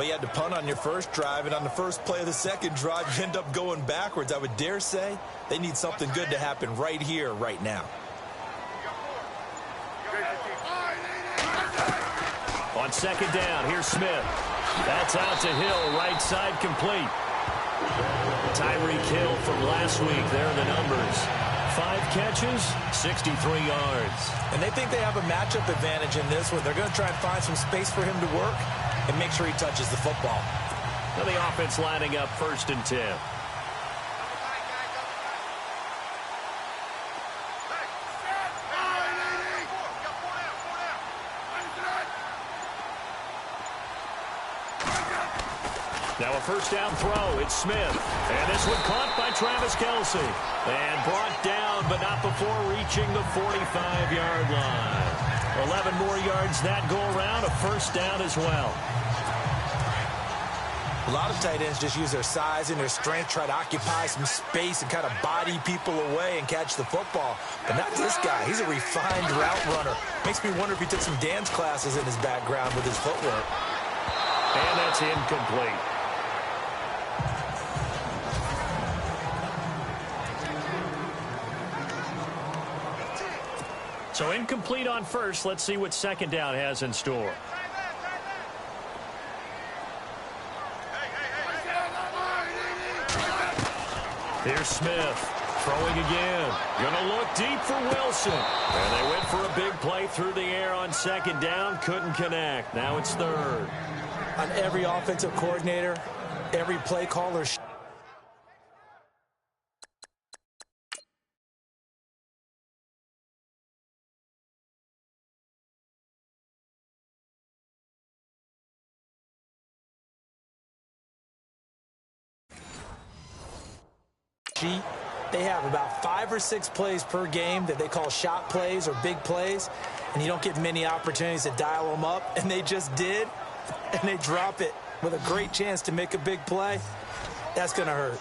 Well, you had to punt on your first drive, and on the first play of the second drive, you end up going backwards. I would dare say they need something good to happen right here, right now. On second down, here's Smith. That's out to Hill, right side complete. Tyreek Hill from last week, there are the numbers. 5 catches, 63 yards. And they think they have a matchup advantage in this one. They're going to try and find some space for him to work and make sure he touches the football. Now the offense lining up 1st and 10. Now a first down throw. It's Smith. And this one caught by Travis Kelce. And brought down, but not before reaching the 45-yard line. 11 more yards that go around. A first down as well. A lot of tight ends just use their size and their strength, try to occupy some space and kind of body people away and catch the football. But not this guy. He's a refined route runner. Makes me wonder if he took some dance classes in his background with his footwork. And that's incomplete. So incomplete on first. Let's see what second down has in store. Here's Smith. Throwing again. Gonna look deep for Wilson. And they went for a big play through the air on second down. Couldn't connect. Now it's third. On every offensive coordinator, every play caller. They have about 5 or 6 plays per game that they call shot plays or big plays, and you don't get many opportunities to dial them up, and they just did, and they drop it with a great chance to make a big play. That's going to hurt.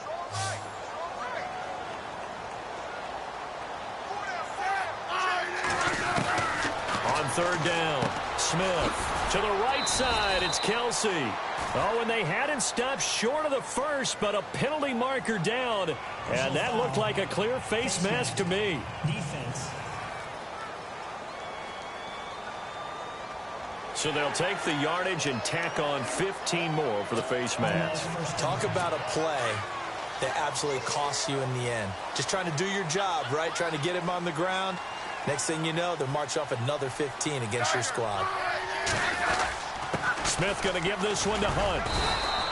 On third down, Smith to the right side. It's Kelce. Oh, and they had him stopped short of the first, but a penalty marker down. And that looked like a clear face mask to me. Defense. So they'll take the yardage and tack on 15 more for the face mask. Talk about a play that absolutely costs you in the end. Just trying to do your job, right? Trying to get him on the ground. Next thing you know, they'll march off another 15 against your squad. Smith going to give this one to Hunt.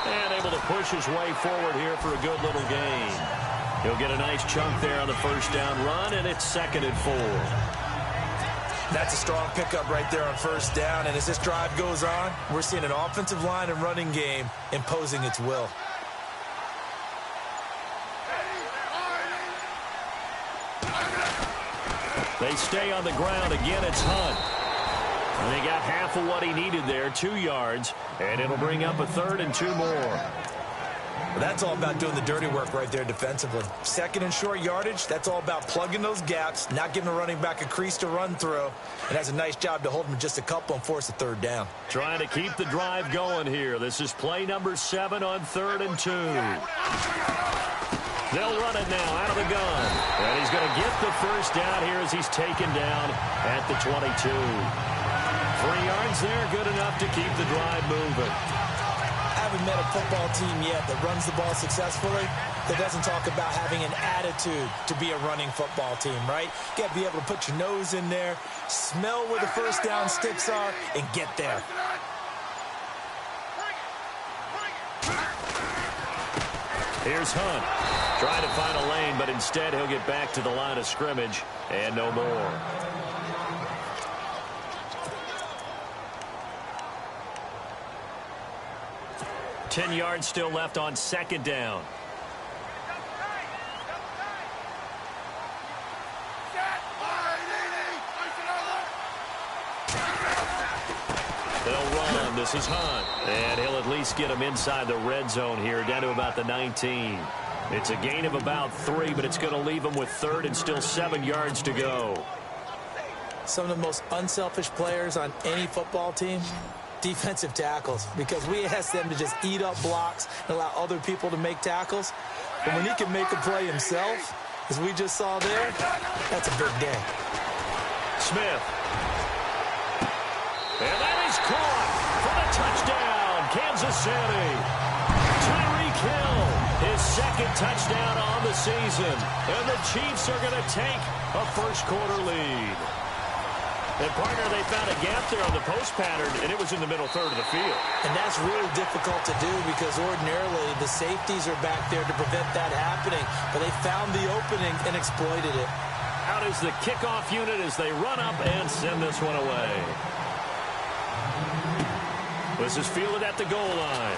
And able to push his way forward here for a good little gain. He'll get a nice chunk there on the first down run, and it's 2nd and 4. That's a strong pickup right there on first down. And as this drive goes on, we're seeing an offensive line and running game imposing its will. They stay on the ground. Again, it's Hunt. And they got half of what he needed there, 2 yards. And it'll bring up a 3rd and 2 more. Well, that's all about doing the dirty work right there defensively. 2nd and short yardage, that's all about plugging those gaps, not giving a running back a crease to run through. And that's a nice job to hold him just a couple and force a 3rd down. Trying to keep the drive going here. This is play number 7 on 3rd and 2. They'll run it now out of the gun. And he's going to get the first down here as he's taken down at the 22. 3 yards there, good enough to keep the drive moving. I haven't met a football team yet that runs the ball successfully that doesn't talk about having an attitude to be a running football team, right? You got to be able to put your nose in there, smell where the first down sticks are, and get there. Here's Hunt. Trying to find a lane, but instead he'll get back to the line of scrimmage and no more. Ten yards still left on second down. They'll run. This is Hunt. And he'll at least get him inside the red zone here, down to about the 19. It's a gain of about 3, but it's going to leave him with 3rd and still 7 yards to go. Some of the most unselfish players on any football team Defensive tackles, because we ask them to just eat up blocks and allow other people to make tackles. But when he can make a play himself, as we just saw there, that's a big day. Smith. And that is caught for the touchdown, Kansas City. Tyreek Hill, his second touchdown on the season. And the Chiefs are going to take a first-quarter lead. And, partner, they found a gap there on the post pattern, and it was in the middle third of the field. And that's really difficult to do because ordinarily the safeties are back there to prevent that happening. But they found the opening and exploited it. Out is the kickoff unit as they run up and send this one away. This is fielded at the goal line.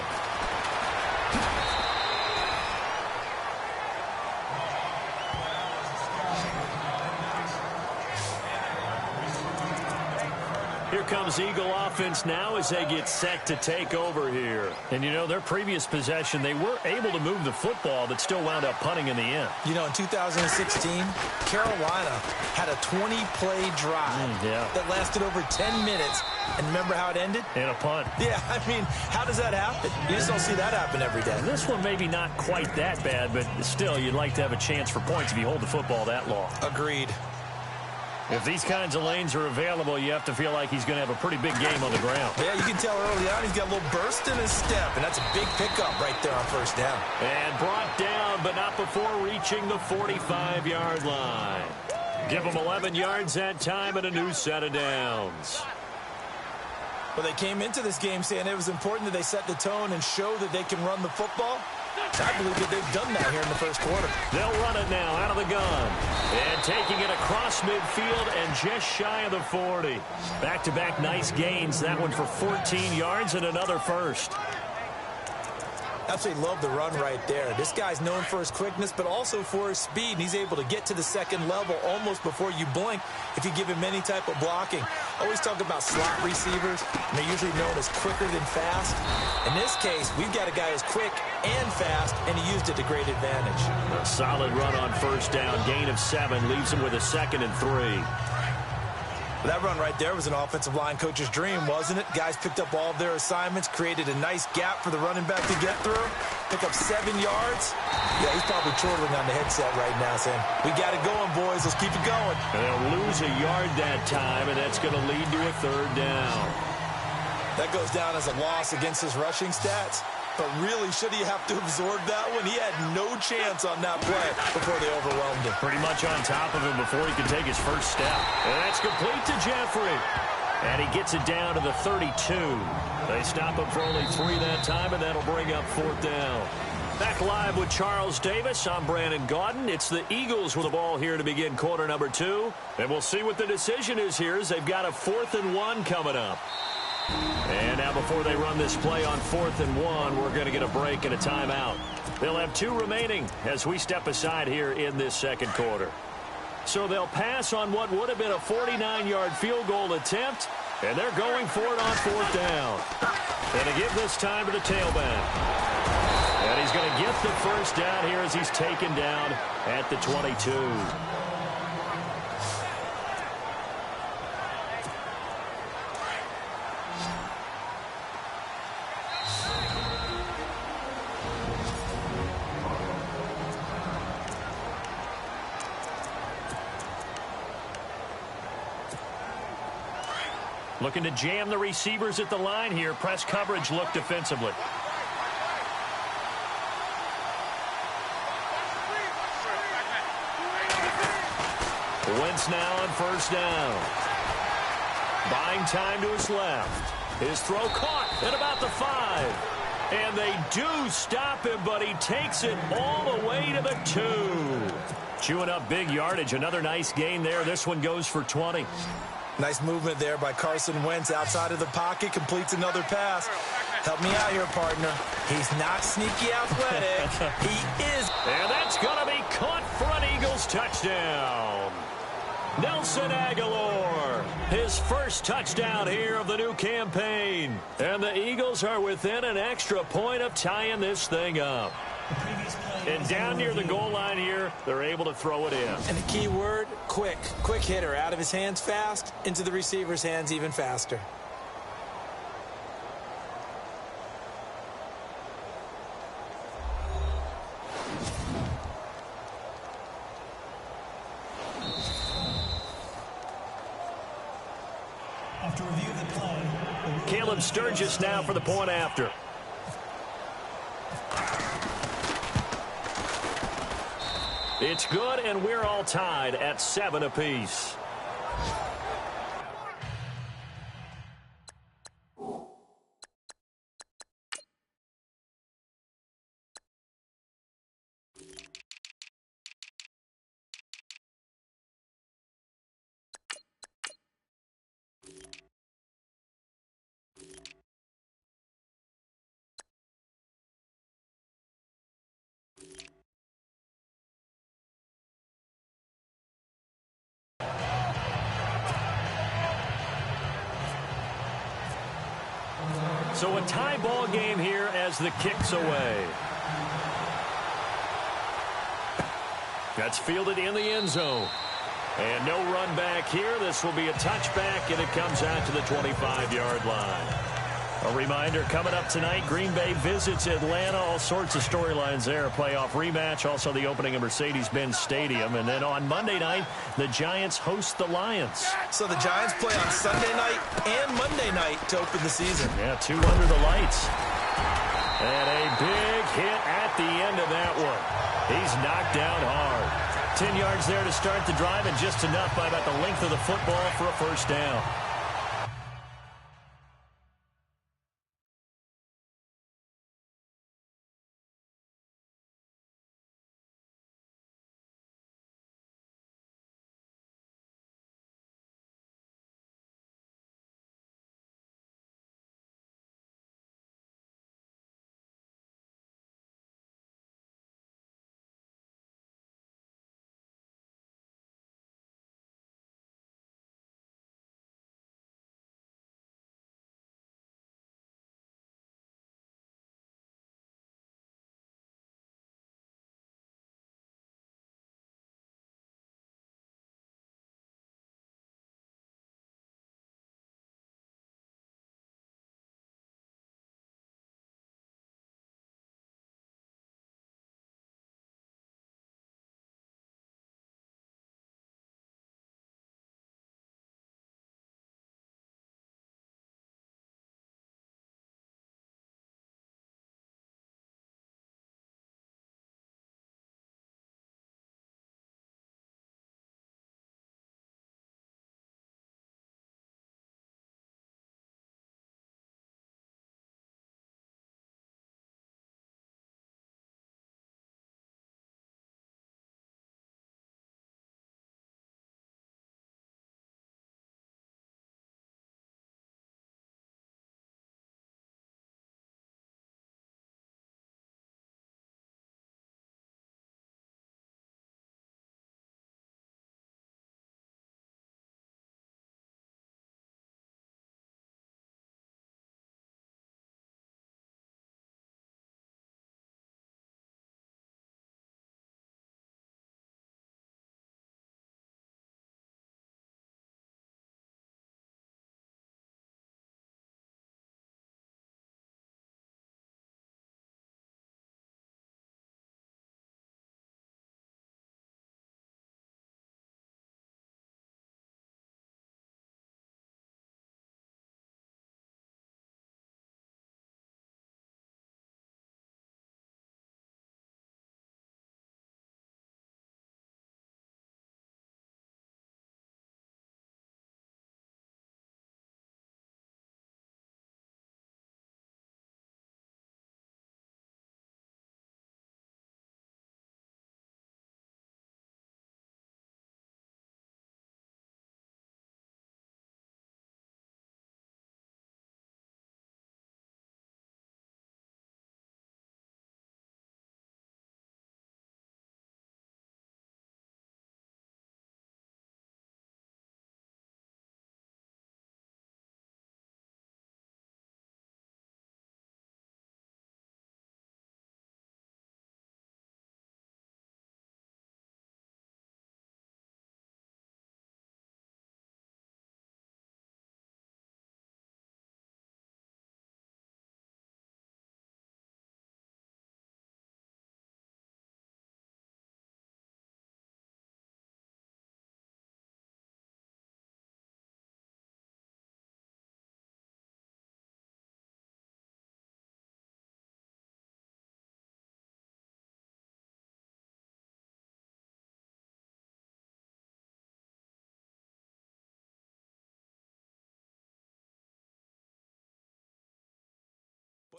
Here comes Eagle offense now as they get set to take over here. And, you know, their previous possession, they were able to move the football but still wound up punting in the end. You know, in 2016, Carolina had a 20-play drive that lasted over 10 minutes. And remember how it ended? In a punt. Yeah, I mean, how does that happen? You just don't see that happen every day. This one maybe not quite that bad, but still, you'd like to have a chance for points if you hold the football that long. Agreed. If these kinds of lanes are available, you have to feel like he's going to have a pretty big game on the ground. Yeah, you can tell early on he's got a little burst in his step, and that's a big pickup right there on first down. And brought down, but not before reaching the 45-yard line. Give him 11 yards that time and a new set of downs. Well, they came into this game saying it was important that they set the tone and show that they can run the football. I believe that they've done that here in the first quarter. They'll run it now out of the gun. And taking it across midfield and just shy of the 40. Back-to-back nice gains. That one for 14 yards and another first. Absolutely love the run right there. This guy's known for his quickness, but also for his speed. And he's able to get to the second level almost before you blink if you give him any type of blocking. Always talk about slot receivers, and they're usually known as quicker than fast. In this case, we've got a guy who's quick and fast, and he used it to great advantage. A solid run on first down. Gain of 7 leaves him with a 2nd and 3. That run right there was an offensive line coach's dream, wasn't it? Guys picked up all of their assignments, created a nice gap for the running back to get through, pick up 7 yards. Yeah, he's probably chortling on the headset right now saying, we got it going, boys. Let's keep it going. And they'll lose a yard that time, and that's going to lead to a 3rd down. That goes down as a loss against his rushing stats. But really, should he have to absorb that one? He had no chance on that play before they overwhelmed him. Pretty much on top of him before he could take his first step. And that's complete to Jeffrey. And he gets it down to the 32. They stop him for only 3 that time, and that'll bring up 4th down. Back live with Charles Davis. I'm Brandon Gaudin. It's the Eagles with the ball here to begin quarter number 2. And we'll see what the decision is here as they've got a 4th and 1 coming up. And now before they run this play on 4th and 1, we're going to get a break and a timeout. They'll have 2 remaining as we step aside here in this second quarter. So they'll pass on what would have been a 49-yard field goal attempt, and they're going for it on 4th down. And to give this time to the tailback. And he's going to get the first down here as he's taken down at the 22. Looking to jam the receivers at the line here. Press coverage look defensively. Wentz now on first down. Buying time to his left. His throw caught at about the 5. And they do stop him, but he takes it all the way to the 2. Chewing up big yardage. Another nice gain there. This one goes for 20. Nice movement there by Carson Wentz outside of the pocket, completes another pass. Help me out here, partner. He's not sneaky athletic. He is. And that's going to be caught for an Eagles touchdown. Nelson Aguilar, his first touchdown here of the new campaign. And the Eagles are within an extra point of tying this thing up. And down near the goal line here, they're able to throw it in. And the key word, quick. Quick hitter. Out of his hands fast, into the receiver's hands even faster. Caleb Sturgis now for the point after. It's good, and we're all tied at 7 apiece. So a tie ball game here as the kick's away. That's fielded in the end zone. And no run back here. This will be a touchback, and it comes out to the 25-yard line. A reminder, coming up tonight, Green Bay visits Atlanta. All sorts of storylines there. A playoff rematch, also the opening of Mercedes-Benz Stadium. And then on Monday night, the Giants host the Lions. So the Giants play on Sunday night and Monday night to open the season. Yeah, 2 under the lights. And a big hit at the end of that one. He's knocked down hard. 10 yards there to start the drive, and just enough by about the length of the football for a first down.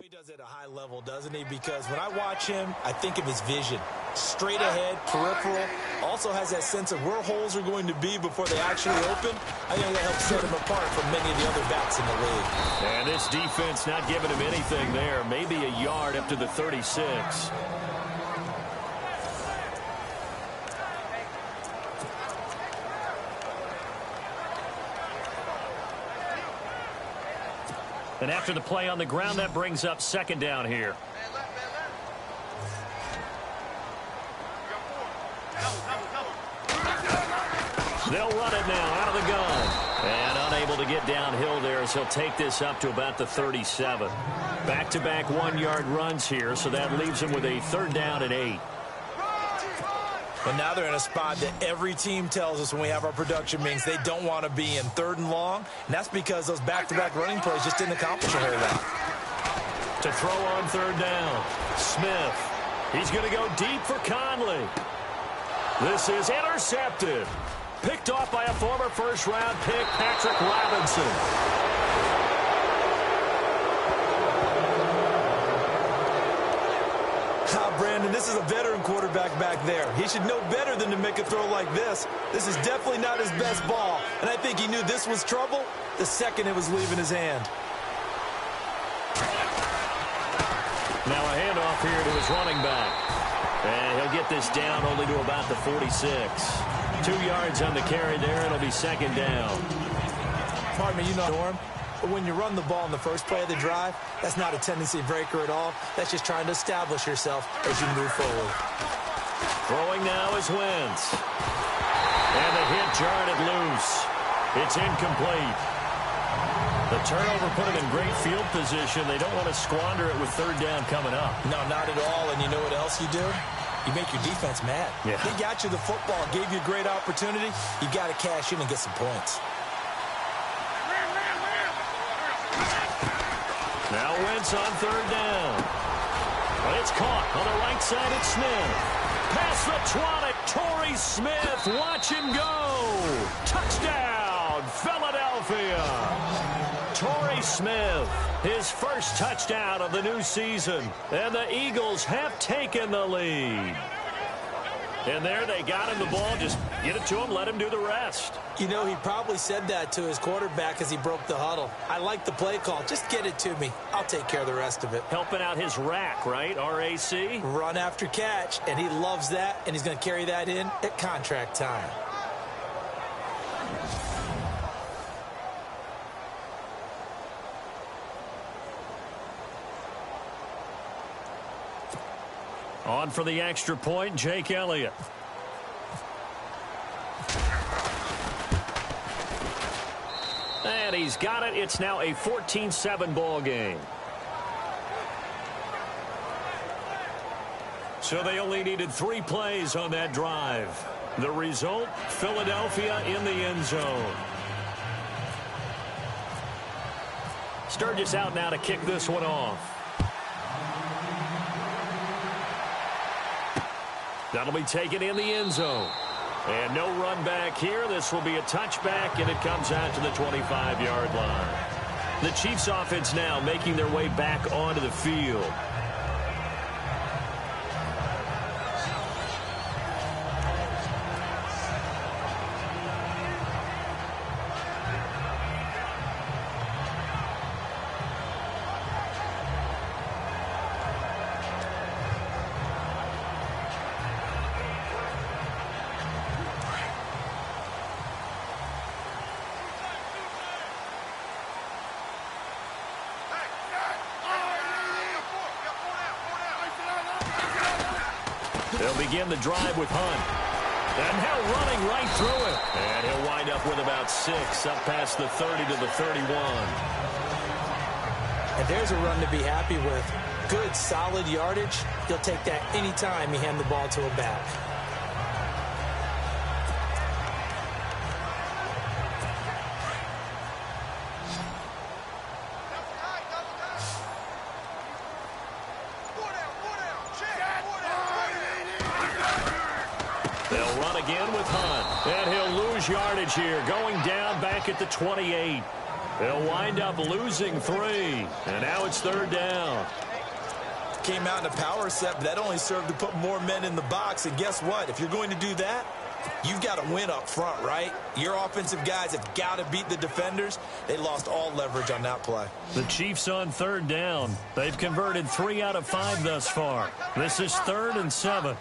He does it at a high level, doesn't he? Because when I watch him, I think of his vision. Straight ahead, peripheral. Also has that sense of where holes are going to be before they actually open. I think that helps set him apart from many of the other backs in the league. And this defense not giving him anything there. Maybe a yard up to the 36. And after the play on the ground, that brings up second down here. They'll run it now out of the gun. And unable to get downhill there as he'll take this up to about the 37. Back-to-back one-yard runs here, so that leaves him with a 3rd down and 8. But now they're in a spot that every team tells us when we have our production meetings they don't want to be in 3rd and long. And that's because those back-to-back running plays just didn't accomplish a whole lot. To throw on 3rd down, Smith. He's going to go deep for Conley. This is intercepted. Picked off by a former first-round pick, Patrick Robinson. Brandon, this is a veteran quarterback back there. He should know better than to make a throw like this. This is definitely not his best ball, and I think he knew this was trouble the second it was leaving his hand. Now a handoff here to his running back. And he'll get this down only to about the 46. 2 yards on the carry there. It'll be 2nd down. Pardon me, you know, Norm. But when you run the ball in the first play of the drive, that's not a tendency breaker at all. That's just trying to establish yourself as you move forward. Throwing now is Wentz. And the hit jarred it loose. It's incomplete. The turnover put him in great field position. They don't want to squander it with 3rd down coming up. No, not at all. And you know what else you do? You make your defense mad. Yeah. They got you the football, gave you a great opportunity. You got to cash in and get some points. Now Wentz on 3rd down. But it's caught on the right side. It's Smith. Past the 20. Torrey Smith. Watch him go. Touchdown, Philadelphia. Torrey Smith, his first touchdown of the new season. And the Eagles have taken the lead. And there they got him the ball. Just get it to him, let him do the rest. You know, he probably said that to his quarterback as he broke the huddle. I like the play call. Just get it to me. I'll take care of the rest of it. Helping out his rack, right? RAC? Run after catch, and he loves that, and he's going to carry that in at contract time. On for the extra point, Jake Elliott. And he's got it. It's now a 14-7 ball game. So they only needed 3 plays on that drive. The result, Philadelphia in the end zone. Sturgis out now to kick this one off. That'll be taken in the end zone. And no run back here. This will be a touchback, and it comes out to the 25-yard line. The Chiefs offense now making their way back onto the field. They'll begin the drive with Hunt. And now running right through it. And he'll wind up with about 6, up past the 30 to the 31. And there's a run to be happy with. Good, solid yardage. He'll take that anytime you hand the ball to a back. They'll run again with Hunt. And he'll lose yardage here, going down back at the 28. They'll wind up losing 3. And now it's 3rd down. Came out in a power set, but that only served to put more men in the box. And guess what? If you're going to do that, you've got to win up front, right? Your offensive guys have got to beat the defenders. They lost all leverage on that play. The Chiefs on 3rd down. They've converted 3 out of 5 thus far. This is 3rd and 7.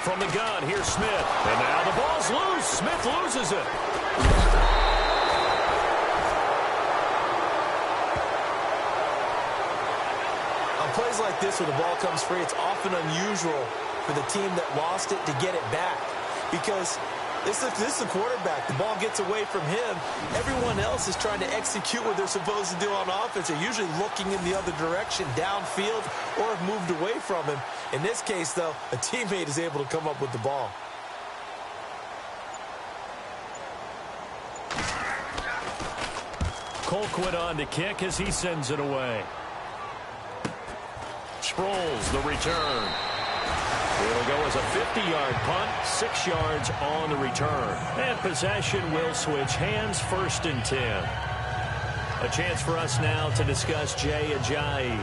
From the gun, here's Smith. And now the ball's loose. Smith loses it. On plays like this where the ball comes free, it's often unusual for the team that lost it to get it back. Because this is the quarterback. The ball gets away from him. Everyone else is trying to execute what they're supposed to do on offense. They're usually looking in the other direction, downfield, or have moved away from him. In this case, though, a teammate is able to come up with the ball. Colquitt on to kick as he sends it away. Sproles, the return. It'll go as a 50-yard punt, 6 yards on the return. And possession will switch hands, 1st and 10. A chance for us now to discuss Jay Ajayi.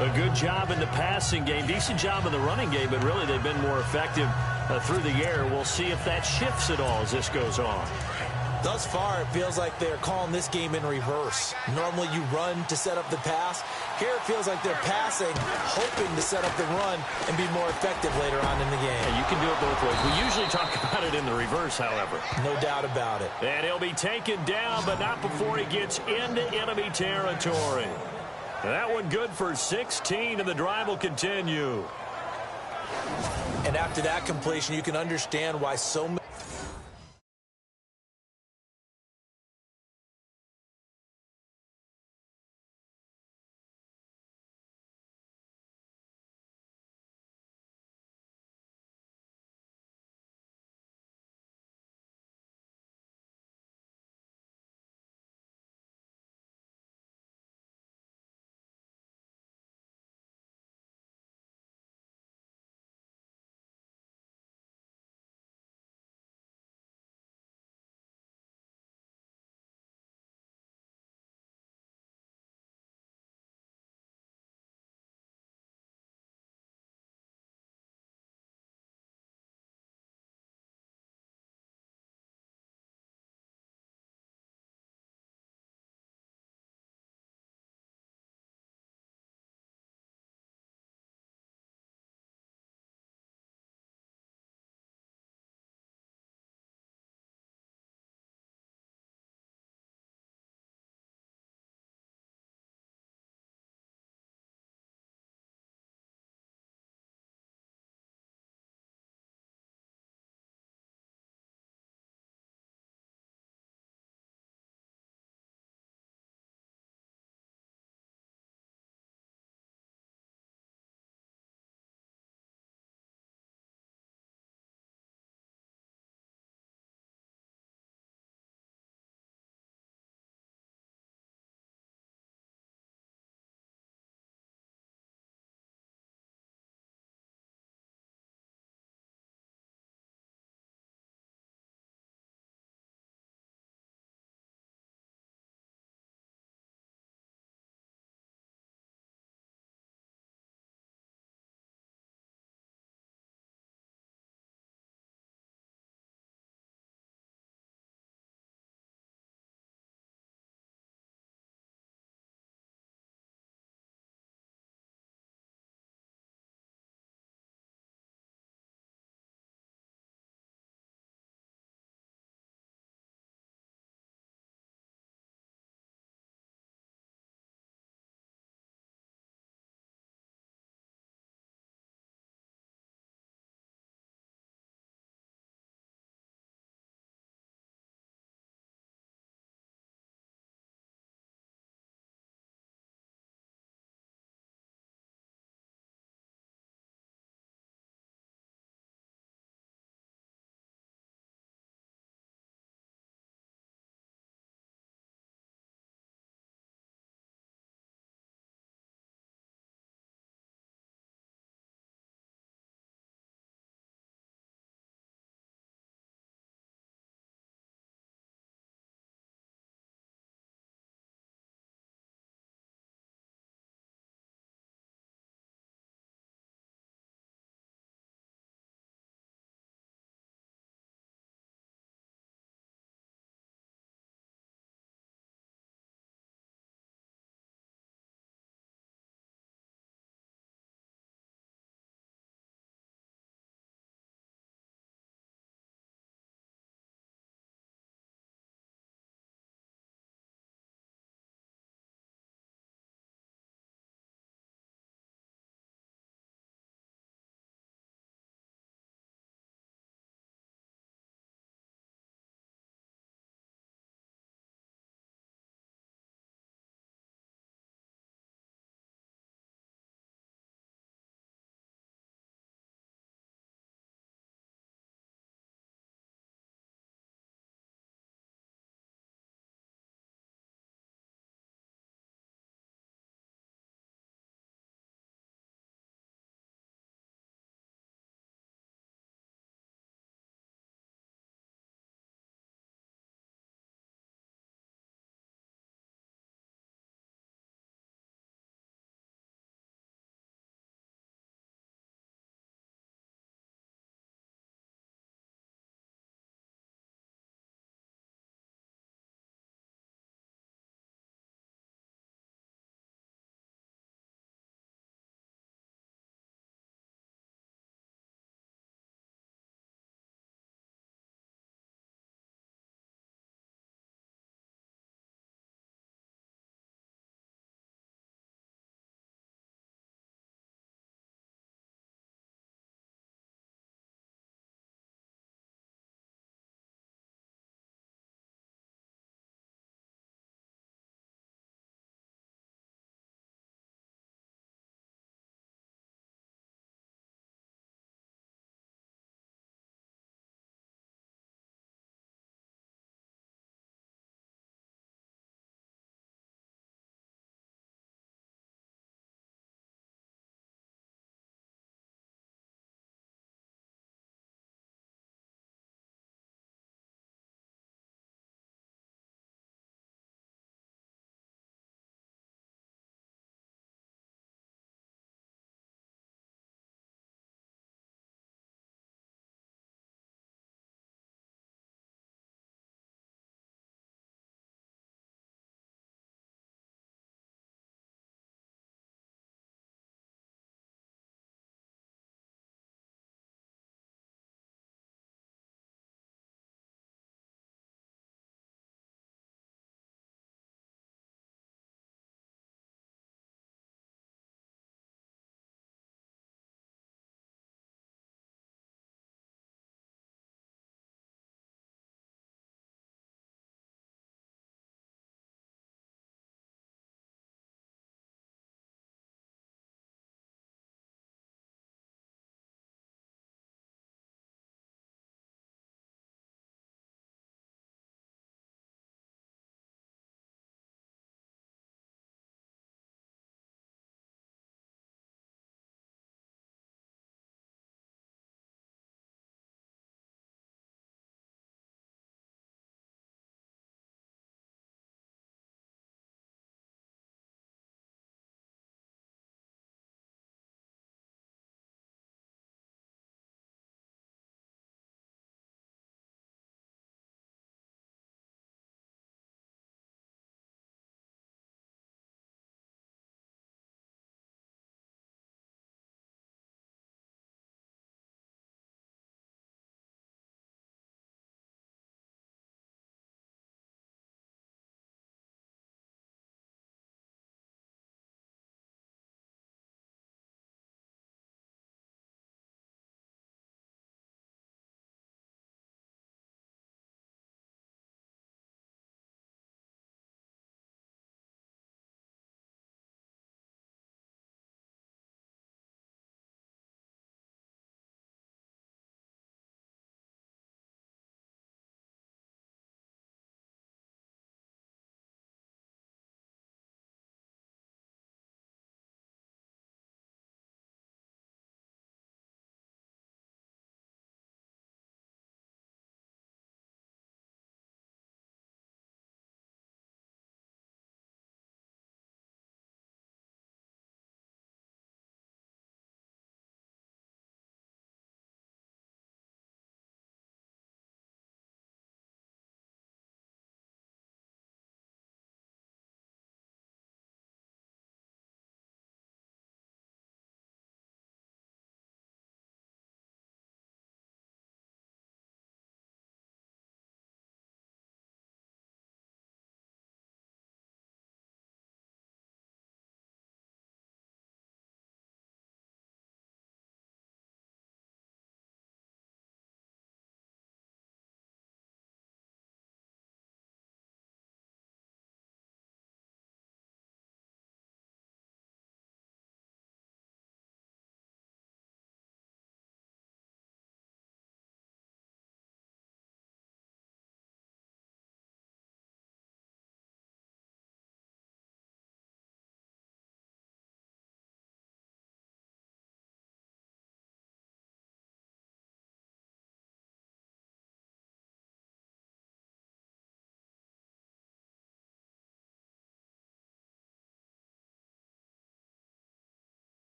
A good job in the passing game, decent job in the running game, but really they've been more effective through the air. We'll see if that shifts at all as this goes on. Thus far, it feels like they're calling this game in reverse. Normally you run to set up the pass. Here it feels like they're passing, hoping to set up the run and be more effective later on in the game. Yeah, you can do it both ways. We usually talk about it in the reverse, however. No doubt about it. And he'll be taken down, but not before he gets into enemy territory. That one good for 16, and the drive will continue. And after that completion, you can understand why so many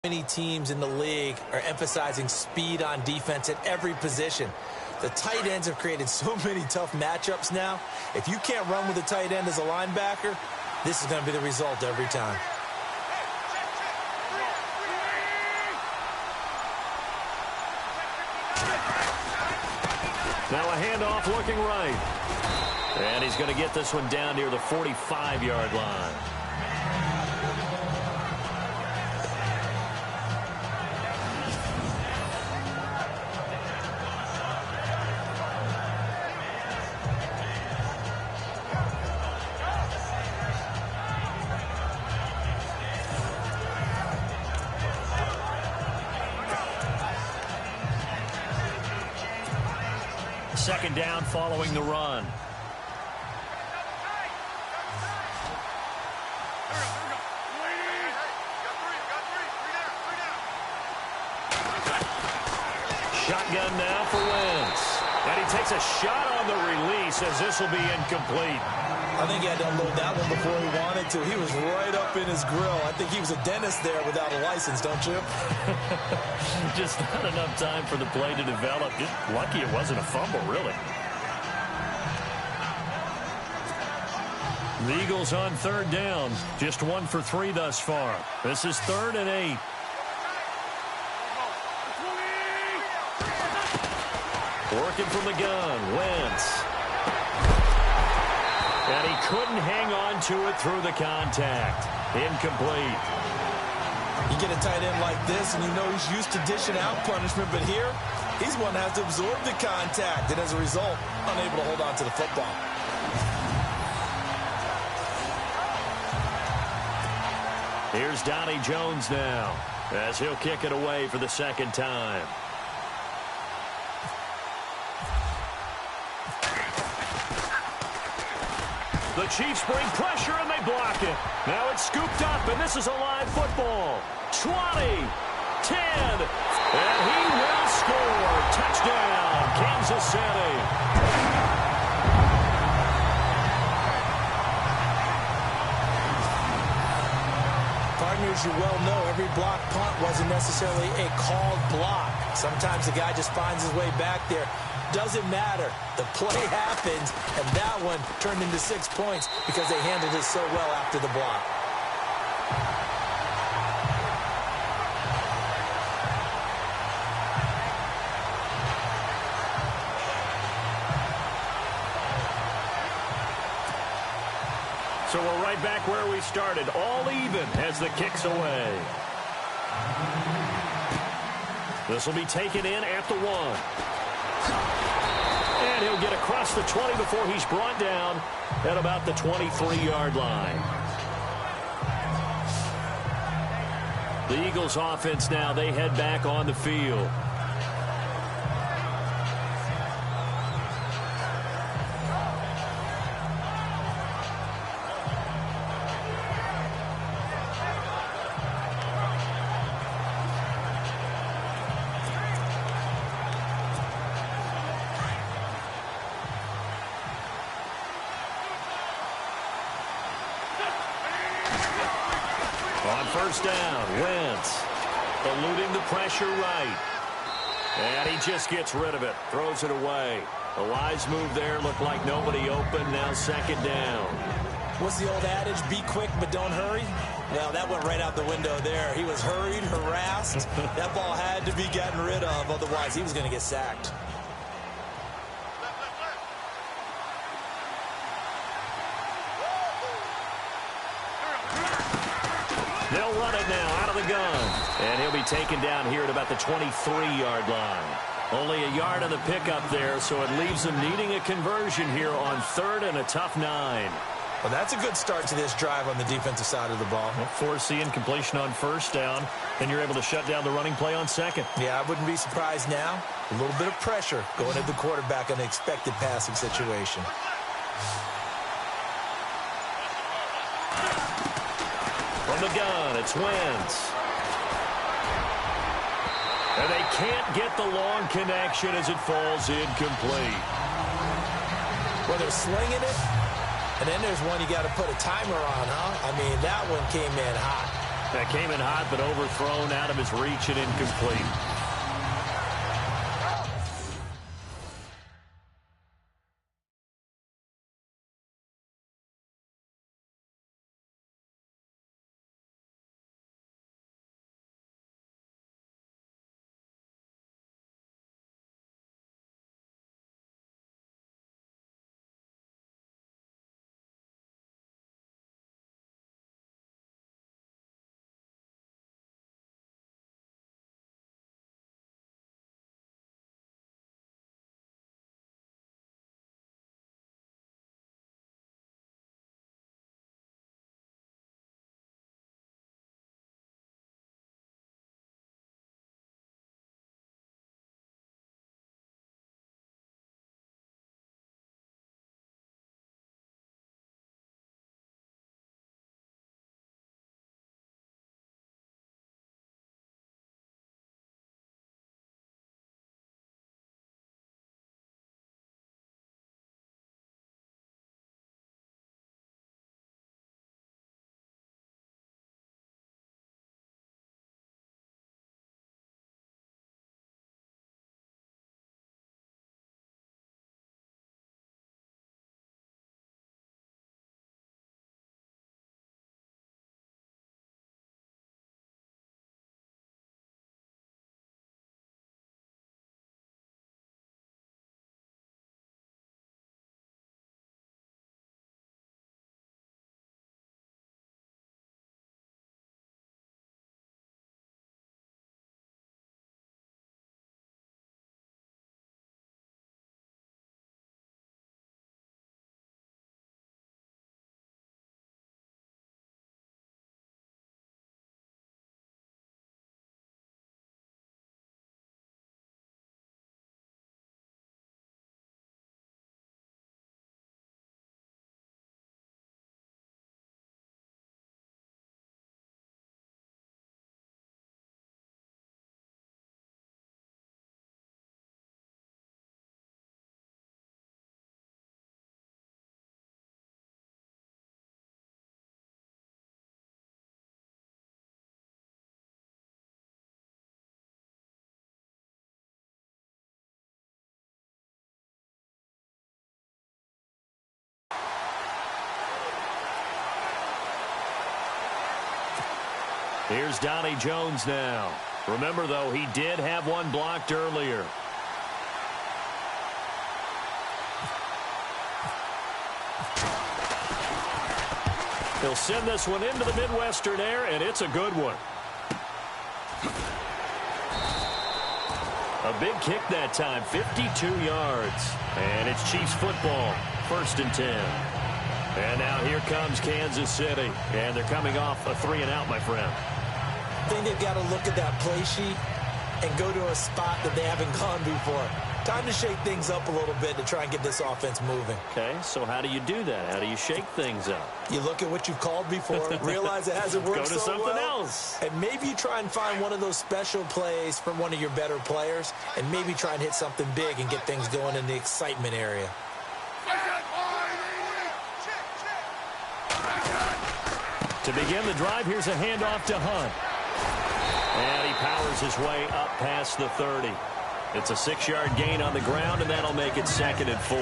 Many teams in the league are emphasizing speed on defense at every position. The tight ends have created so many tough matchups now. If you can't run with a tight end as a linebacker, this is going to be the result every time. Now a handoff looking right. And he's going to get this one down near the 45-yard line. Second down following the run. Shotgun now for Wentz. And he takes a shot on the release as this will be incomplete. I think he had to unload that one before he wanted to. He was right up in his grill. I think he was a dentist there without a license, don't you? Just not enough time for the play to develop. Just lucky it wasn't a fumble, really. The Eagles on third down. Just 1 for 3 thus far. This is 3rd and 8. Working from the gun, Wentz. And he couldn't hang on to it through the contact. Incomplete. You get a tight end like this, and you know he's used to dishing out punishment, but here, he's one that has to absorb the contact, and as a result, unable to hold on to the football. Here's Donnie Jones now, as he'll kick it away for the second time. The Chiefs bring pressure, and they block it. Now it's scooped up, and this is a live football. 20, 10, and he will score. Touchdown, Kansas City. Partners, you well know every block punt wasn't necessarily a called block. Sometimes the guy just finds his way back there. Doesn't matter. The play happens, and that one turned into 6 points because they handled it so well after the block. So we're right back where we started, all even as the kick's away. This will be taken in at the 1. And he'll get across the 20 before he's brought down at about the 23-yard line. The Eagles offense now, they head back on the field. On first down, Wentz eluding the pressure right. And he just gets rid of it, throws it away. A wise move there, looked like nobody open, now second down. What's the old adage, be quick but don't hurry? Well, that went right out the window there. He was hurried, harassed. That ball had to be gotten rid of, otherwise he was going to get sacked. They'll run it now out of the gun. And he'll be taken down here at about the 23-yard line. Only a yard on the pickup there, so it leaves them needing a conversion here on 3rd and a tough 9. Well, that's a good start to this drive on the defensive side of the ball. Well, force the incompletion on first down, then you're able to shut down the running play on second. Yeah, I wouldn't be surprised now. A little bit of pressure going at the quarterback on the expected passing situation. From the gun, it's Wentz. And they can't get the long connection as it falls incomplete. Well, they're slinging it, and then there's one you got to put a timer on, huh? I mean, that one came in hot. That came in hot, but overthrown out of his reach and incomplete. Here's Donnie Jones now. Remember, though, he did have one blocked earlier. He'll send this one into the Midwestern air, and it's a good one. A big kick that time, 52 yards. And it's Chiefs football, 1st and 10. And now here comes Kansas City. And they're coming off a 3-and-out, my friend. I think they've got to look at that play sheet and go to a spot that they haven't gone before. Time to shake things up a little bit to try and get this offense moving. Okay, so how do you do that? How do you shake things up? You look at what you've called before, realize it hasn't worked go to so something well, else. and maybe you try and find one of those special plays from one of your better players, and maybe try and hit something big and get things going in the excitement area. To begin the drive, here's a handoff to Hunt. And he powers his way up past the 30. It's a 6-yard gain on the ground, and that'll make it 2nd and 4.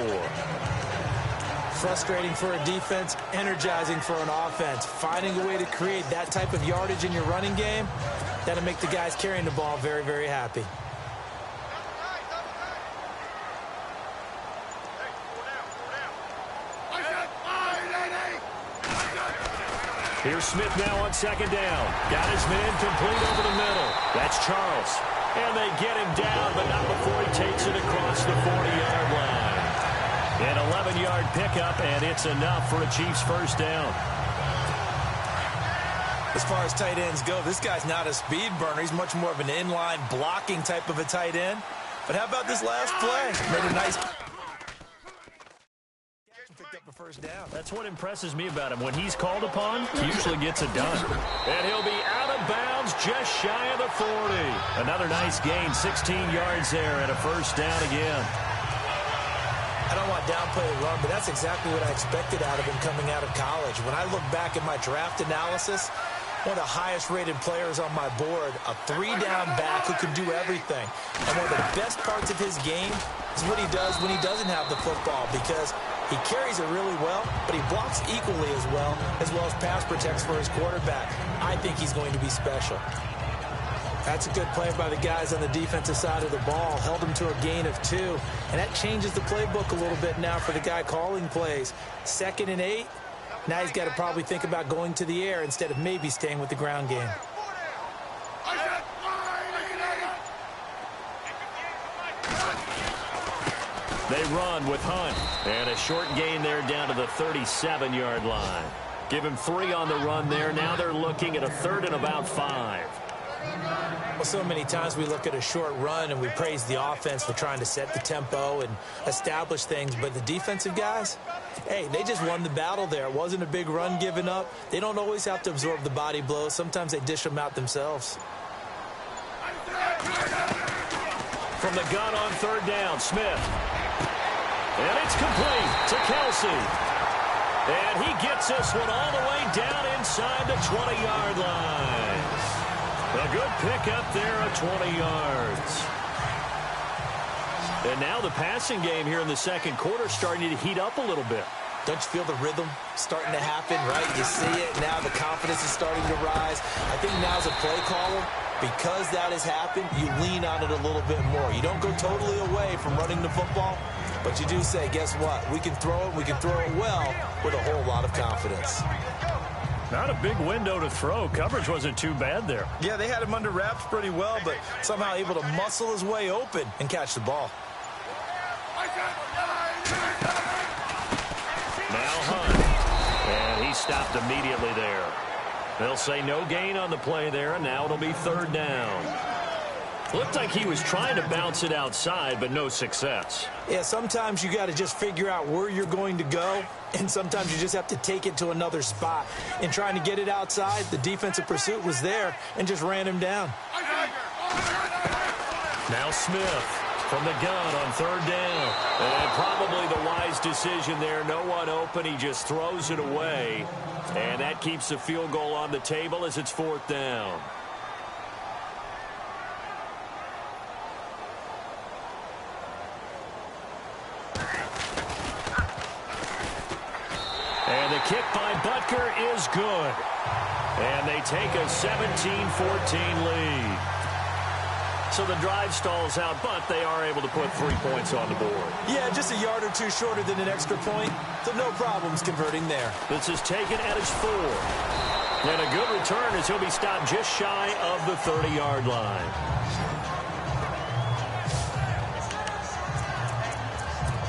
Frustrating for a defense, energizing for an offense. Finding a way to create that type of yardage in your running game, that'll make the guys carrying the ball very, very happy. Here's Smith now on 2nd down. Got his man complete over the middle. That's Charles. And they get him down, but not before he takes it across the 40-yard line. An 11-yard pickup, and it's enough for a Chiefs 1st down. As far as tight ends go, this guy's not a speed burner. He's much more of an inline blocking type of a tight end. But how about this last play? Made a nice... picked up a 1st down. That's what impresses me about him. When he's called upon, he usually gets it done. And he'll be out of bounds just shy of the 40. Another nice gain, 16 yards there, and a 1st down again. I don't want downplay the run, but that's exactly what I expected out of him coming out of college. When I look back at my draft analysis, one of the highest-rated players on my board, a three-down back who can do everything. And one of the best parts of his game is what he does when he doesn't have the football, because he carries it really well, but he blocks equally as well as pass protects for his quarterback. I think he's going to be special. That's a good play by the guys on the defensive side of the ball. Held him to a gain of 2. And that changes the playbook a little bit now for the guy calling plays. 2nd and 8. Now he's got to probably think about going to the air instead of maybe staying with the ground game. They run with Hunt. And a short gain there down to the 37-yard line. Give him 3 on the run there. Now they're looking at a 3rd and about 5. Well, so many times we look at a short run and we praise the offense for trying to set the tempo and establish things. But the defensive guys, hey, they just won the battle there. It wasn't a big run given up. They don't always have to absorb the body blows. Sometimes they dish them out themselves. From the gun on 3rd down, Smith. And it's complete to Kelsey. And he gets this one all the way down inside the 20-yard line. A good pickup there at 20 yards. And now the passing game here in the 2nd quarter starting to heat up a little bit. Don't you feel the rhythm starting to happen, right? You see it. Now the confidence is starting to rise. I think now as a play caller, because that has happened, you lean on it a little bit more. You don't go totally away from running the football, but you do say, guess what? We can throw it. We can throw it well with a whole lot of confidence. Not a big window to throw. Coverage wasn't too bad there. Yeah, they had him under wraps pretty well, but somehow able to muscle his way open and catch the ball. Now Hunt. And he stopped immediately there. They'll say no gain on the play there, and now it'll be 3rd down. Looked like he was trying to bounce it outside, but no success. Yeah, sometimes you got to just figure out where you're going to go, and sometimes you just have to take it to another spot. In trying to get it outside, the defensive pursuit was there and just ran him down. Now Smith from the gun on 3rd down. And probably the wise decision there. No one open. He just throws it away. And that keeps the field goal on the table as it's 4th down. And the kick by Butker is good. And they take a 17-14 lead. So the drive stalls out, but they are able to put 3 points on the board. Yeah, just a yard or 2 shorter than an extra point, so no problems converting there. This is taken at his 4. And a good return as he'll be stopped just shy of the 30-yard line.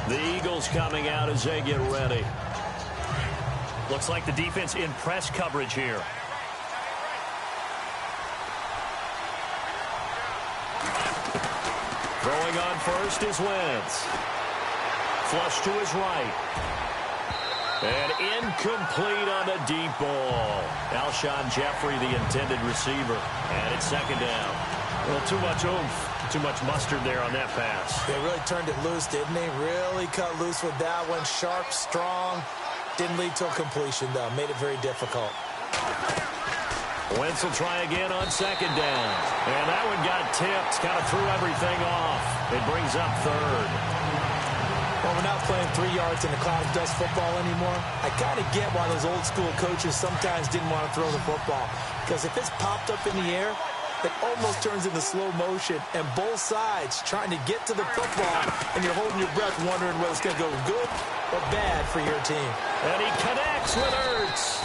The Eagles coming out as they get ready. Looks like the defense in press coverage here. Throwing on first is Wentz. Flush to his right. And incomplete on the deep ball. Alshon Jeffrey, the intended receiver. And it's 2nd down. Well, too much oomph, too much mustard there on that pass. They really turned it loose, didn't they? Really cut loose with that one. Sharp, strong. Didn't lead to a completion, though. Made it very difficult. Wentz will try again on 2nd down. And that one got tipped. Kind of threw everything off. It brings up 3rd. Well, we're not playing 3 yards in a cloud of dust football anymore. I kind of get why those old school coaches sometimes didn't want to throw the football. Because if it's popped up in the air, it almost turns into slow motion. And both sides trying to get to the football, and you're holding your breath wondering whether it's going to go good or bad for your team. And he connects with Ertz.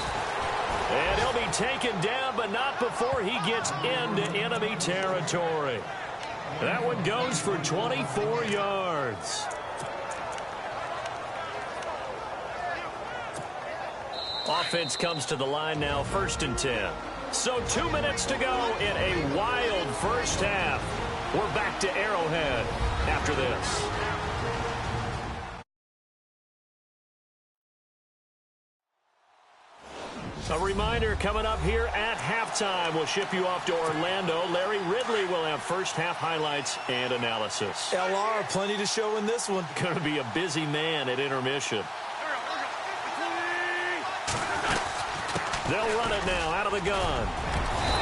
And he'll be taken down, but not before he gets into enemy territory. That one goes for 24 yards. Offense comes to the line now, 1st and 10. So 2 minutes to go in a wild first half. We're back to Arrowhead after this. A reminder coming up here at halftime. We'll ship you off to Orlando. Larry Ridley will have first half highlights and analysis. LR, plenty to show in this one. Going to be a busy man at intermission. They'll run it now out of the gun.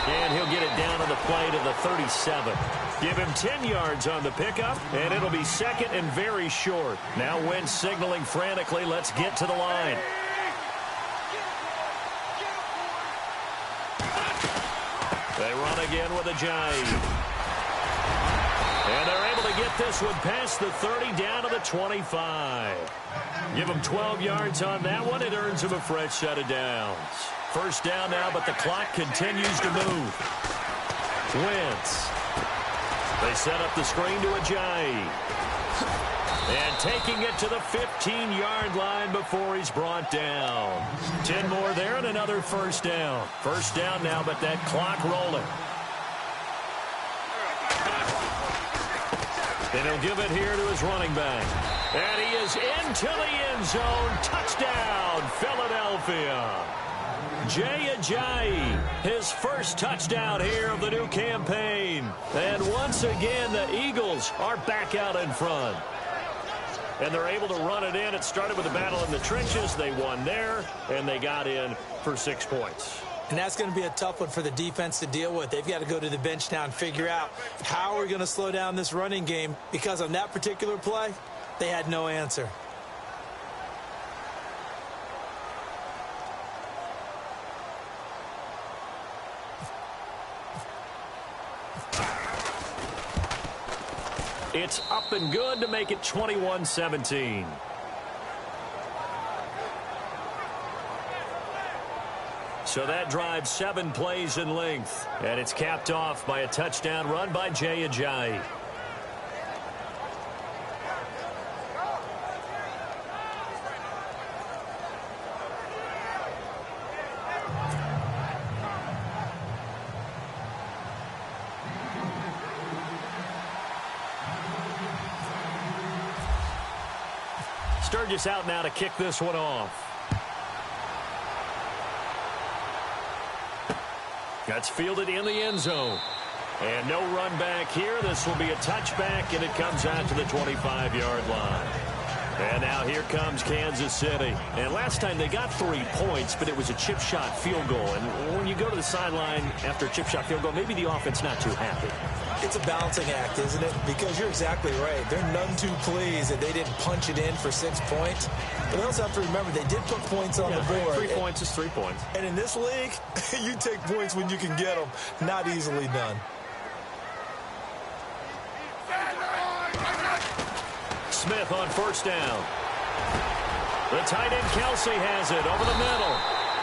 And he'll get it down on the play to the 37. Give him 10 yards on the pickup, and it'll be second and very short. Now Wentz signaling frantically, let's get to the line. They run again with Ajayi. And they're able to get this one past the 30 down to the 25. Give them 12 yards on that one. It earns them a fresh set of downs. First down now, but the clock continues to move. Wentz. They set up the screen to Ajayi. And taking it to the 15-yard line before he's brought down. 10 more there and another first down. First down now, but that clock rolling. And he'll give it here to his running back. And he is into the end zone. Touchdown, Philadelphia. Jay Ajayi, his first touchdown here of the new campaign. And once again, the Eagles are back out in front. And they're able to run it in. It started with a battle in the trenches. They won there, and they got in for 6 points. And that's going to be a tough one for the defense to deal with. They've got to go to the bench now and figure out how we're going to slow down this running game, because on that particular play, they had no answer. It's up and good to make it 21-17. So that drives 7 plays in length. And it's capped off by a touchdown run by Jay Ajayi. Sturgis out now to kick this one off. That's fielded in the end zone. And no run back here. This will be a touchback, and it comes out to the 25-yard line. And now here comes Kansas City. And last time they got 3 points, but it was a chip shot field goal. And when you go to the sideline after a chip shot field goal, maybe the offense not too happy. It's a balancing act, isn't it? Because you're exactly right. They're none too pleased that they didn't punch it in for 6 points. But they also have to remember they did put points on the board. 3 points is 3 points. And in this league, you take points when you can get them. Not easily done. Smith on first down. The tight end Kelsey has it over the middle.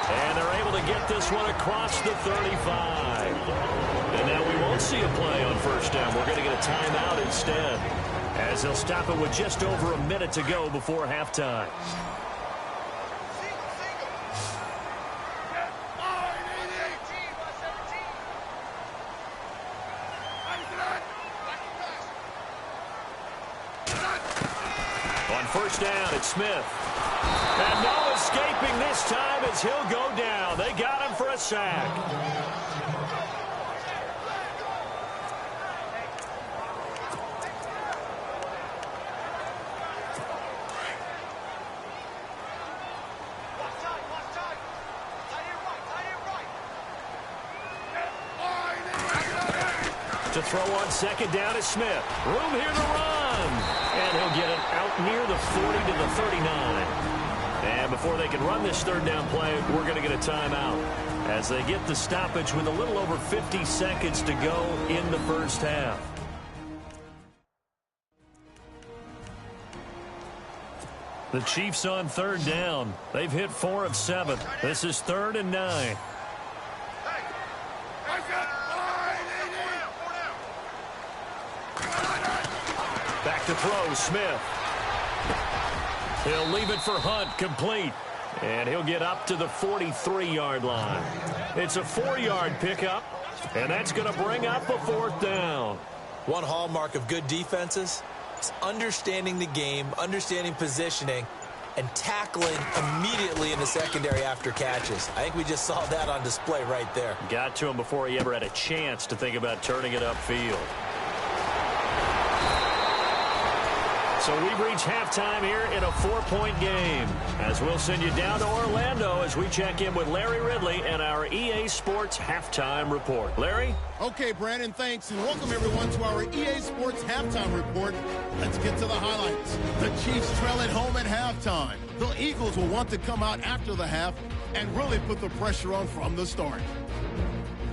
And they're able to get this one across the 35. And now we won't see a play on first down. We're going to get a timeout instead, as they'll stop it with just over a minute to go before halftime. On first down, it's Smith. And no escaping this time as he'll go down. They got him for a sack. To throw on second down is Smith. Room here to run. And he'll get it out near the 40 to the 39. And before they can run this third down play, we're going to get a timeout as they get the stoppage with a little over 50 seconds to go in the first half. The Chiefs on third down. They've hit 4 of 7. This is 3rd and 9. Back to throw, Smith. He'll leave it for Hunt, complete. And he'll get up to the 43-yard line. It's a 4-yard pickup, and that's going to bring up a 4th down. One hallmark of good defenses is understanding the game, understanding positioning, and tackling immediately in the secondary after catches. I think we just saw that on display right there. Got to him before he ever had a chance to think about turning it upfield. So we've reached halftime here in a 4-point game. As we'll send you down to Orlando as we check in with Larry Ridley and our EA Sports Halftime Report. Larry? Okay, Brandon, thanks, and welcome everyone to our EA Sports Halftime Report. Let's get to the highlights. The Chiefs trail at home at halftime. The Eagles will want to come out after the half and really put the pressure on from the start.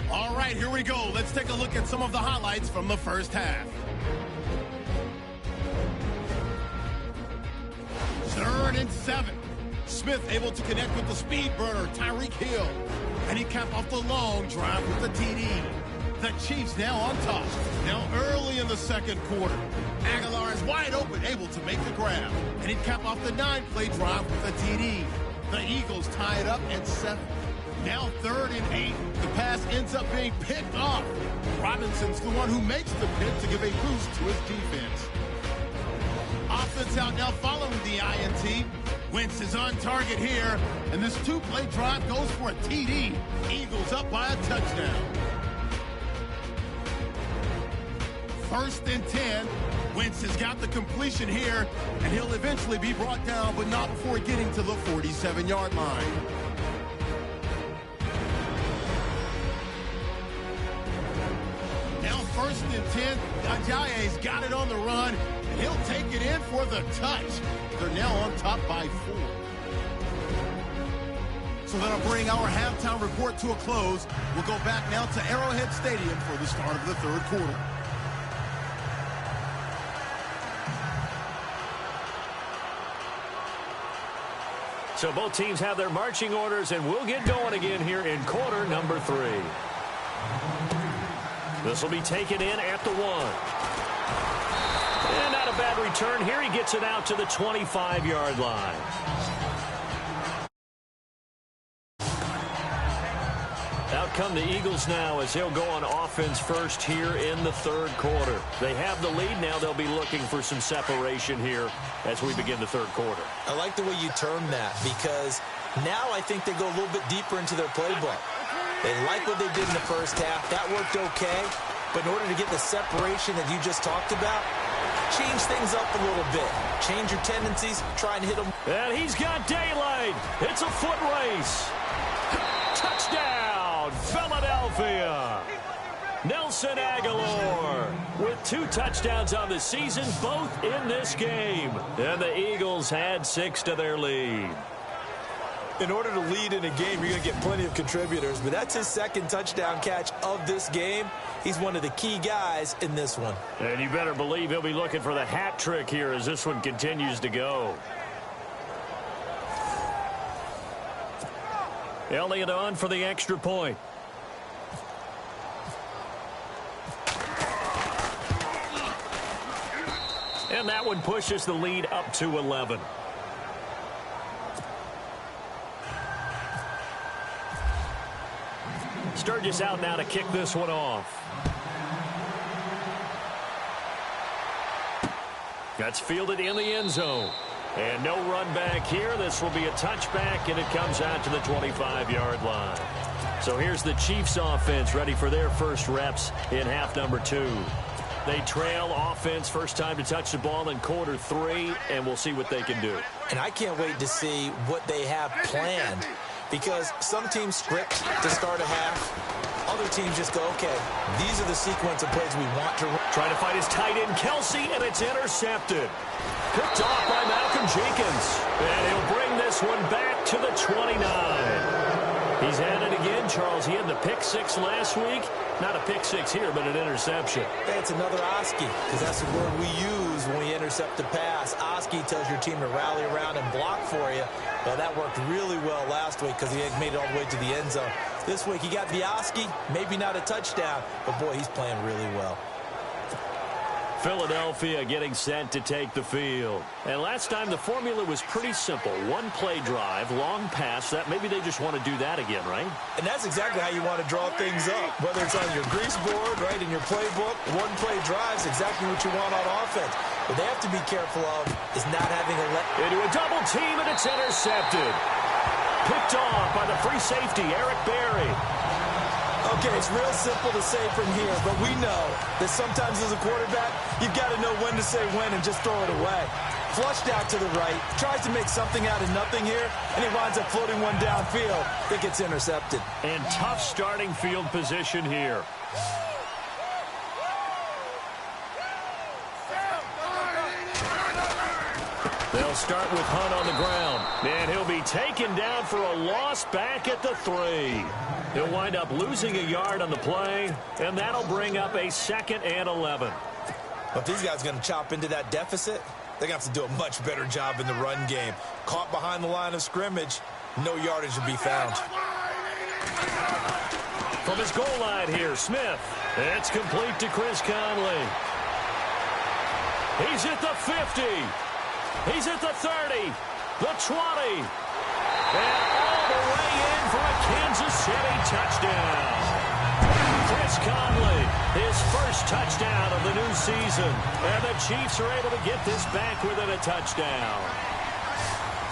All right, here we go. Let's take a look at some of the highlights from the first half. 3rd and 7. Smith able to connect with the speed burner, Tyreek Hill. And he capped off the long drive with the TD. The Chiefs now on top. Now early in the second quarter. Aguilar is wide open, able to make the grab. And he capped off the 9-play drive with the TD. The Eagles tie it up at 7. Now 3rd and 8. The pass ends up being picked off. Robinson's the one who makes the pick to give a boost to his defense. Offense out now following the INT. Wentz is on target here, and this 2-play drive goes for a TD. Eagles up by a touchdown. 1st and 10. Wentz has got the completion here, and he'll eventually be brought down, but not before getting to the 47-yard line. Now 1st and 10. Ajayi's got it on the run. He'll take it in for the touch. They're now on top by 4. So that'll bring our halftime report to a close. We'll go back now to Arrowhead Stadium for the start of the 3rd quarter. So both teams have their marching orders, and we'll get going again here in quarter number 3. This will be taken in at the 1. And not a bad return here. He gets it out to the 25-yard line. Out come the Eagles now as they'll go on offense first here in the 3rd quarter. They have the lead. Now they'll be looking for some separation here as we begin the 3rd quarter. I like the way you term that, because now I think they go a little bit deeper into their playbook. They like what they did in the first half. That worked okay. But in order to get the separation that you just talked about, change things up a little bit. Change your tendencies. Try and hit them. And he's got daylight. It's a foot race. Touchdown, Philadelphia. Nelson Aguilar with 2 touchdowns on the season, both in this game. And the Eagles add 6 to their lead. In order to lead in a game, you're going to get plenty of contributors, but that's his 2nd touchdown catch of this game. He's one of the key guys in this one. And you better believe he'll be looking for the hat trick here as this one continues to go. Elliott on for the extra point. And that one pushes the lead up to 11. Sturgis out now to kick this one off. That's fielded in the end zone. And no run back here. This will be a touchback, and it comes out to the 25-yard line. So here's the Chiefs offense ready for their first reps in half number 2. They trail offense, first time to touch the ball in quarter 3, and we'll see what they can do. And I can't wait to see what they have planned, because some teams script to start a half. Other teams just go, okay, these are the sequence of plays we want to run. Trying to find his tight end, Kelsey, and it's intercepted. Picked off by Malcolm Jenkins. And he'll bring this one back to the 29. He's at it again, Charles. He had the pick 6 last week. Not a pick 6 here, but an interception. Hey, it's another Oski, because that's the word we use when we intercept the pass. Oski tells your team to rally around and block for you. Well, that worked really well last week because he had made it all the way to the end zone. This week he got the Oski, maybe not a touchdown, but boy, he's playing really well. Philadelphia getting set to take the field. And last time the formula was pretty simple. 1-play drive, long pass. That maybe they just want to do that again, right? And that's exactly how you want to draw things up. Whether it's on your grease board, right, in your playbook, 1-play drive is exactly what you want on offense. What they have to be careful of is not having a into a double team, and it's intercepted. Picked off by the free safety, Eric Berry. Okay, it's real simple to say from here, but we know that sometimes as a quarterback, you've got to know when to say when and just throw it away. Flushed out to the right, tries to make something out of nothing here, and he winds up floating one downfield that gets intercepted. And tough starting field position here. They'll start with Hunt on the ground, and he'll be taken down for a loss back at the 3. He'll wind up losing a yard on the play, and that'll bring up a 2nd and 11. But if these guys are going to chop into that deficit, they're going to have to do a much better job in the run game. Caught behind the line of scrimmage, no yardage to be found. From his goal line here, Smith. It's complete to Chris Conley. He's at the 50. He's at the 30, the 20, and all the way in for a Kansas City touchdown. Chris Conley, his first touchdown of the new season, and the Chiefs are able to get this back within a touchdown.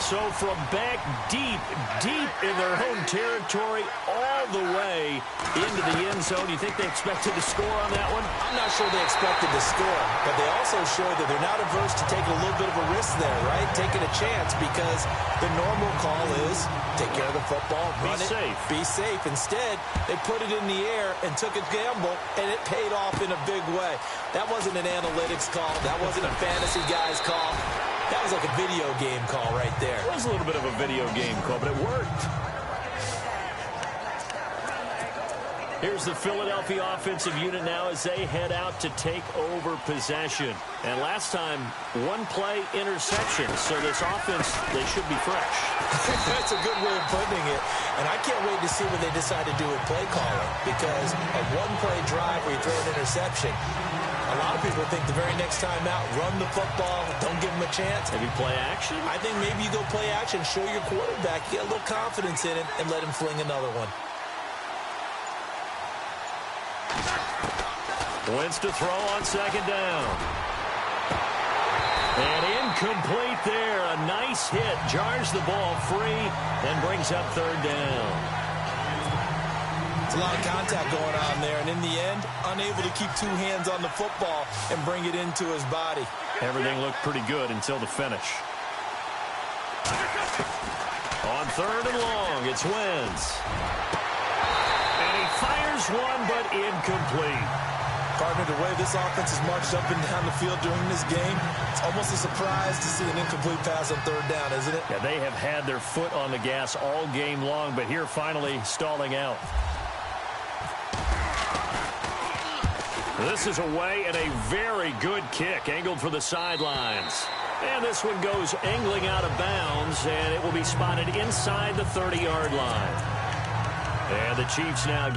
So from back deep in their home territory, all the way into the end zone, you think they expected to score on that one? I'm not sure they expected to score, but they also showed that they're not averse to taking a little bit of a risk there, right? Taking a chance, because the normal call is take care of the football, run it, be safe. Instead, they put it in the air and took a gamble, and it paid off in a big way. That wasn't an analytics call. That wasn't a fantasy guy's call. That was like a video game call right there. It was a little bit of a video game call, but it worked. Here's the Philadelphia offensive unit now as they head out to take over possession. And last time, one play interception. So this offense, they should be fresh. That's a good way of putting it. And I can't wait to see what they decide to do with play calling, because a one-play drive where you throw an interception, a lot of people think the very next time out, run the football, don't give him a chance. Maybe play action? I think maybe you go play action, show your quarterback, get a little confidence in him, and let him fling another one. Wentz to throw on 2nd down. And incomplete there. A nice hit. Jars the ball free and brings up 3rd down. It's a lot of contact going on there, and in the end, unable to keep 2 hands on the football and bring it into his body. Everything looked pretty good until the finish. On 3rd and long, it's Wentz. And he fires one, but incomplete. Partner, the way this offense has marched up and down the field during this game, it's almost a surprise to see an incomplete pass on 3rd down, isn't it? Yeah, they have had their foot on the gas all game long, but here finally stalling out. This is away and a very good kick, angled for the sidelines. And this one goes angling out of bounds, and it will be spotted inside the 30-yard line. And the Chiefs now